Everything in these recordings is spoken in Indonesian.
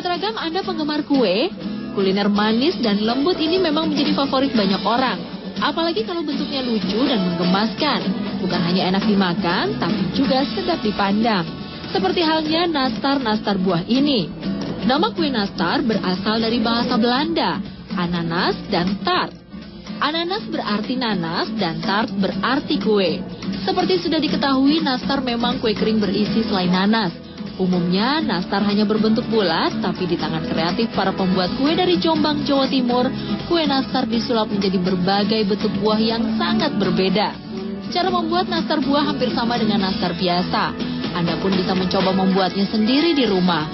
Sobat Ragam, Anda penggemar kue? Kuliner manis dan lembut ini memang menjadi favorit banyak orang. Apalagi kalau bentuknya lucu dan menggemaskan. Bukan hanya enak dimakan, tapi juga sedap dipandang. Seperti halnya nastar-nastar buah ini. Nama kue nastar berasal dari bahasa Belanda, ananas dan tart. Ananas berarti nanas dan tart berarti kue. Seperti sudah diketahui, nastar memang kue kering berisi selai nanas. Umumnya, nastar hanya berbentuk bulat, tapi di tangan kreatif para pembuat kue dari Jombang, Jawa Timur, kue nastar disulap menjadi berbagai bentuk buah yang sangat berbeda. Cara membuat nastar buah hampir sama dengan nastar biasa. Anda pun bisa mencoba membuatnya sendiri di rumah.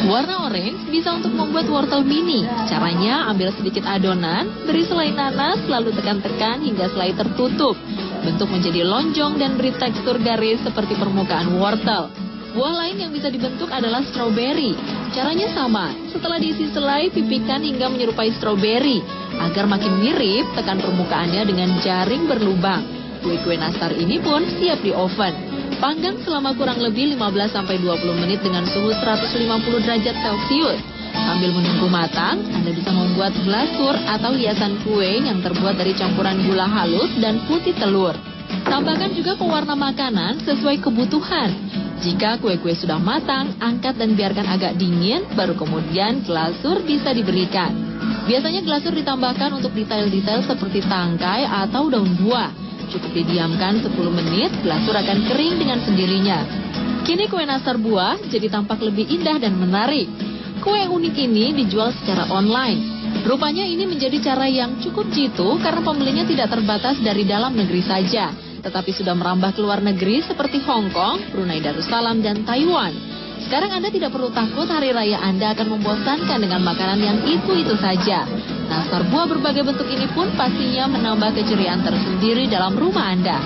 Warna orange bisa untuk membuat wortel mini. Caranya, ambil sedikit adonan, beri selai nanas, lalu tekan-tekan hingga selai tertutup. Bentuk menjadi lonjong dan beri tekstur garis seperti permukaan wortel. Buah lain yang bisa dibentuk adalah stroberi. Caranya sama, setelah diisi selai, pipihkan hingga menyerupai stroberi. Agar makin mirip, tekan permukaannya dengan jaring berlubang. Kue-kue nastar ini pun siap di oven. Panggang selama kurang lebih 15-20 menit dengan suhu 150 derajat Celcius. Sambil menunggu matang, Anda bisa membuat glasur atau hiasan kue yang terbuat dari campuran gula halus dan putih telur. Tambahkan juga pewarna makanan sesuai kebutuhan. Jika kue-kue sudah matang, angkat dan biarkan agak dingin, baru kemudian glasur bisa diberikan. Biasanya glasur ditambahkan untuk detail-detail seperti tangkai atau daun buah. Cukup didiamkan 10 menit, glasur akan kering dengan sendirinya. Kini kue nastar buah jadi tampak lebih indah dan menarik. Kue unik ini dijual secara online. Rupanya ini menjadi cara yang cukup jitu karena pembelinya tidak terbatas dari dalam negeri saja, tetapi sudah merambah ke luar negeri seperti Hong Kong, Brunei Darussalam, dan Taiwan. Sekarang Anda tidak perlu takut hari raya Anda akan membosankan dengan makanan yang itu-itu saja. Nastar buah berbagai bentuk ini pun pastinya menambah keceriaan tersendiri dalam rumah Anda.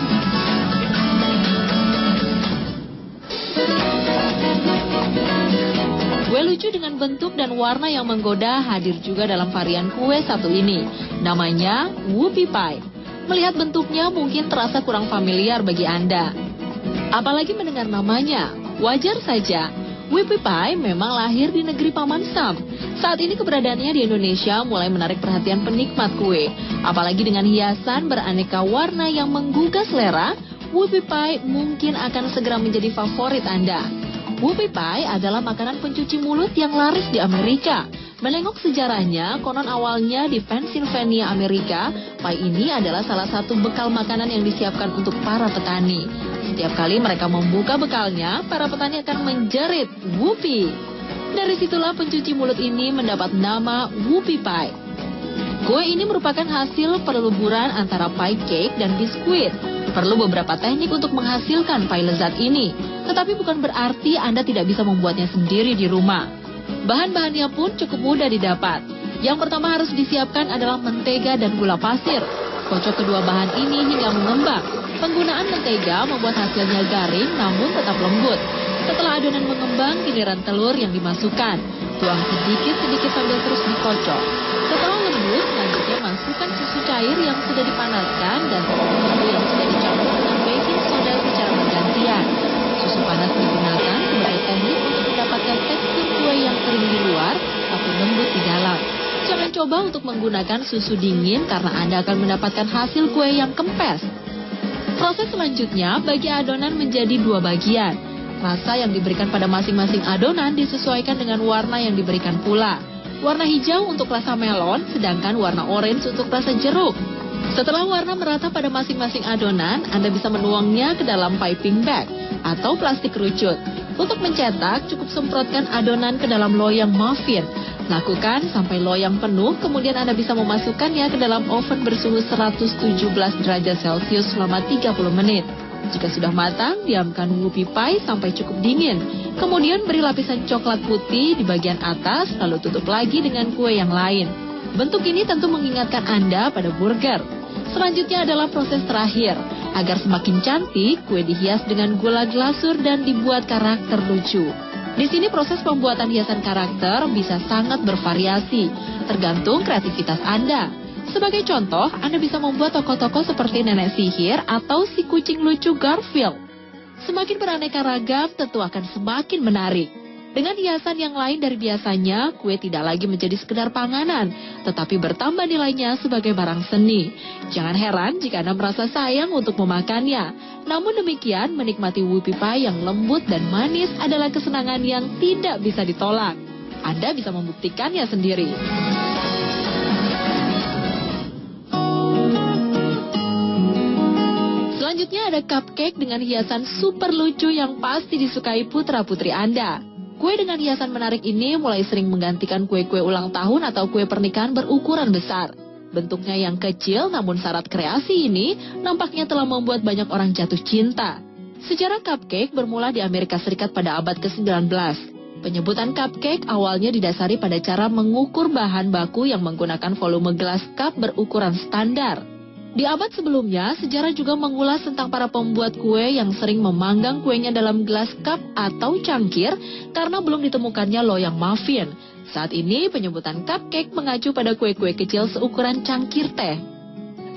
Kue lucu dengan bentuk dan warna yang menggoda hadir juga dalam varian kue satu ini. Namanya Whoopie Pie. Melihat bentuknya mungkin terasa kurang familiar bagi Anda. Apalagi mendengar namanya, wajar saja. Whoopie Pie memang lahir di negeri Paman Sam. Saat ini keberadaannya di Indonesia mulai menarik perhatian penikmat kue. Apalagi dengan hiasan beraneka warna yang menggugah selera, Whoopie Pie mungkin akan segera menjadi favorit Anda. Whoopie Pie adalah makanan pencuci mulut yang laris di Amerika. Menengok sejarahnya, konon awalnya di Pennsylvania, Amerika, pie ini adalah salah satu bekal makanan yang disiapkan untuk para petani. Setiap kali mereka membuka bekalnya, para petani akan menjerit Whoopie. Dari situlah pencuci mulut ini mendapat nama Whoopie Pie. Kue ini merupakan hasil perleburan antara pie cake dan biskuit. Perlu beberapa teknik untuk menghasilkan pie lezat ini. Tetapi bukan berarti Anda tidak bisa membuatnya sendiri di rumah. Bahan-bahannya pun cukup mudah didapat. Yang pertama harus disiapkan adalah mentega dan gula pasir. Kocok kedua bahan ini hingga mengembang. Penggunaan mentega membuat hasilnya garing namun tetap lembut. Setelah adonan mengembang, giliran telur yang dimasukkan. Tuang sedikit-sedikit sambil terus dikocok. Setelah lembut, selanjutnya masukkan susu cair yang sudah dipanaskan dan susu yang sudah dicampur dengan baking soda secara bergantian. Susu panas digunakan sebagai teknik untuk mendapatkan tekstur kue yang kering di luar tapi lembut di dalam. Jangan coba untuk menggunakan susu dingin karena Anda akan mendapatkan hasil kue yang kempes. Proses selanjutnya, bagi adonan menjadi dua bagian. Rasa yang diberikan pada masing-masing adonan disesuaikan dengan warna yang diberikan pula. Warna hijau untuk rasa melon, sedangkan warna orange untuk rasa jeruk. Setelah warna merata pada masing-masing adonan, Anda bisa menuangnya ke dalam piping bag atau plastik kerucut. Untuk mencetak, cukup semprotkan adonan ke dalam loyang muffin. Lakukan sampai loyang penuh, kemudian Anda bisa memasukkannya ke dalam oven bersuhu 117 derajat Celcius selama 30 menit. Jika sudah matang, diamkan Whoopie Pie sampai cukup dingin. Kemudian beri lapisan coklat putih di bagian atas, lalu tutup lagi dengan kue yang lain. Bentuk ini tentu mengingatkan Anda pada burger. Selanjutnya adalah proses terakhir. Agar semakin cantik, kue dihias dengan gula glasur dan dibuat karakter lucu. Di sini proses pembuatan hiasan karakter bisa sangat bervariasi, tergantung kreativitas Anda. Sebagai contoh, Anda bisa membuat tokoh-tokoh seperti nenek sihir atau si kucing lucu Garfield. Semakin beraneka ragam, tentu akan semakin menarik. Dengan hiasan yang lain dari biasanya, kue tidak lagi menjadi sekedar panganan, tetapi bertambah nilainya sebagai barang seni. Jangan heran jika Anda merasa sayang untuk memakannya. Namun demikian, menikmati whoopie pie yang lembut dan manis adalah kesenangan yang tidak bisa ditolak. Anda bisa membuktikannya sendiri. Selanjutnya ada cupcake dengan hiasan super lucu yang pasti disukai putra-putri Anda. Kue dengan hiasan menarik ini mulai sering menggantikan kue-kue ulang tahun atau kue pernikahan berukuran besar. Bentuknya yang kecil namun syarat kreasi ini nampaknya telah membuat banyak orang jatuh cinta. Sejarah cupcake bermula di Amerika Serikat pada abad ke-19. Penyebutan cupcake awalnya didasari pada cara mengukur bahan baku yang menggunakan volume gelas cup berukuran standar. Di abad sebelumnya, sejarah juga mengulas tentang para pembuat kue yang sering memanggang kuenya dalam gelas cup atau cangkir karena belum ditemukannya loyang muffin. Saat ini, penyebutan cupcake mengacu pada kue-kue kecil seukuran cangkir teh.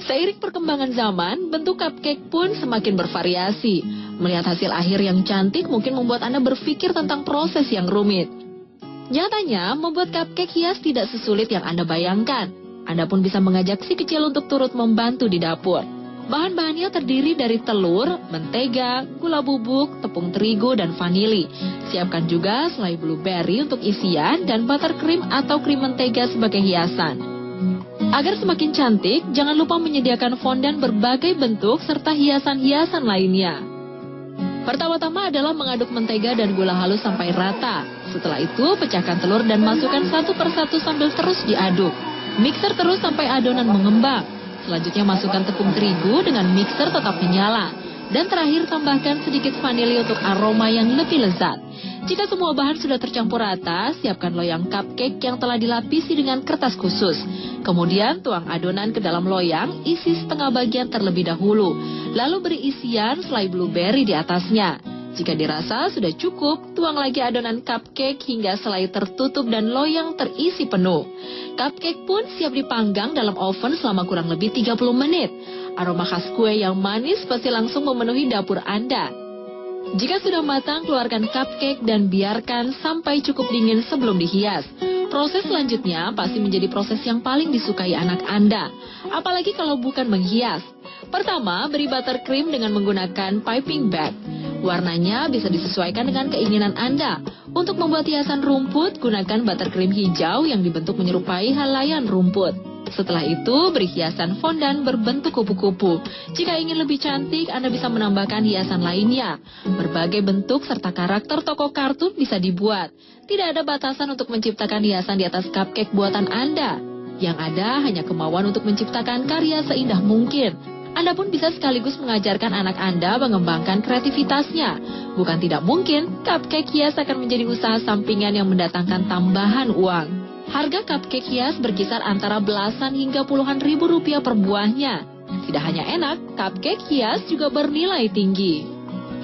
Seiring perkembangan zaman, bentuk cupcake pun semakin bervariasi. Melihat hasil akhir yang cantik mungkin membuat Anda berpikir tentang proses yang rumit. Nyatanya, membuat cupcake hias tidak sesulit yang Anda bayangkan. Anda pun bisa mengajak si kecil untuk turut membantu di dapur. Bahan-bahannya terdiri dari telur, mentega, gula bubuk, tepung terigu, dan vanili. Siapkan juga selai blueberry untuk isian dan buttercream atau krim mentega sebagai hiasan. Agar semakin cantik, jangan lupa menyediakan fondan berbagai bentuk serta hiasan-hiasan lainnya. Pertama-tama adalah mengaduk mentega dan gula halus sampai rata. Setelah itu, pecahkan telur dan masukkan satu persatu sambil terus diaduk. Mixer terus sampai adonan mengembang. Selanjutnya masukkan tepung terigu dengan mixer tetap menyala. Dan terakhir tambahkan sedikit vanili untuk aroma yang lebih lezat. Jika semua bahan sudah tercampur rata, siapkan loyang cupcake yang telah dilapisi dengan kertas khusus. Kemudian tuang adonan ke dalam loyang, isi setengah bagian terlebih dahulu. Lalu beri isian selai blueberry di atasnya. Jika dirasa sudah cukup, tuang lagi adonan cupcake hingga selai tertutup dan loyang terisi penuh. Cupcake pun siap dipanggang dalam oven selama kurang lebih 30 menit. Aroma khas kue yang manis pasti langsung memenuhi dapur Anda. Jika sudah matang, keluarkan cupcake dan biarkan sampai cukup dingin sebelum dihias. Proses selanjutnya pasti menjadi proses yang paling disukai anak Anda. Apalagi kalau bukan menghias. Pertama, beri buttercream dengan menggunakan piping bag. Warnanya bisa disesuaikan dengan keinginan Anda. Untuk membuat hiasan rumput, gunakan buttercream hijau yang dibentuk menyerupai helaian rumput. Setelah itu, beri hiasan fondan berbentuk kupu-kupu. Jika ingin lebih cantik, Anda bisa menambahkan hiasan lainnya. Berbagai bentuk serta karakter tokoh kartun bisa dibuat. Tidak ada batasan untuk menciptakan hiasan di atas cupcake buatan Anda. Yang ada hanya kemauan untuk menciptakan karya seindah mungkin. Anda pun bisa sekaligus mengajarkan anak Anda mengembangkan kreativitasnya. Bukan tidak mungkin, cupcake hias akan menjadi usaha sampingan yang mendatangkan tambahan uang. Harga cupcake hias berkisar antara belasan hingga puluhan ribu rupiah per buahnya. Tidak hanya enak, cupcake hias juga bernilai tinggi.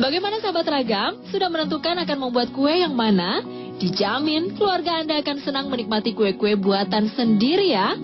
Bagaimana sahabat ragam? Sudah menentukan akan membuat kue yang mana? Dijamin keluarga Anda akan senang menikmati kue-kue buatan sendiri ya.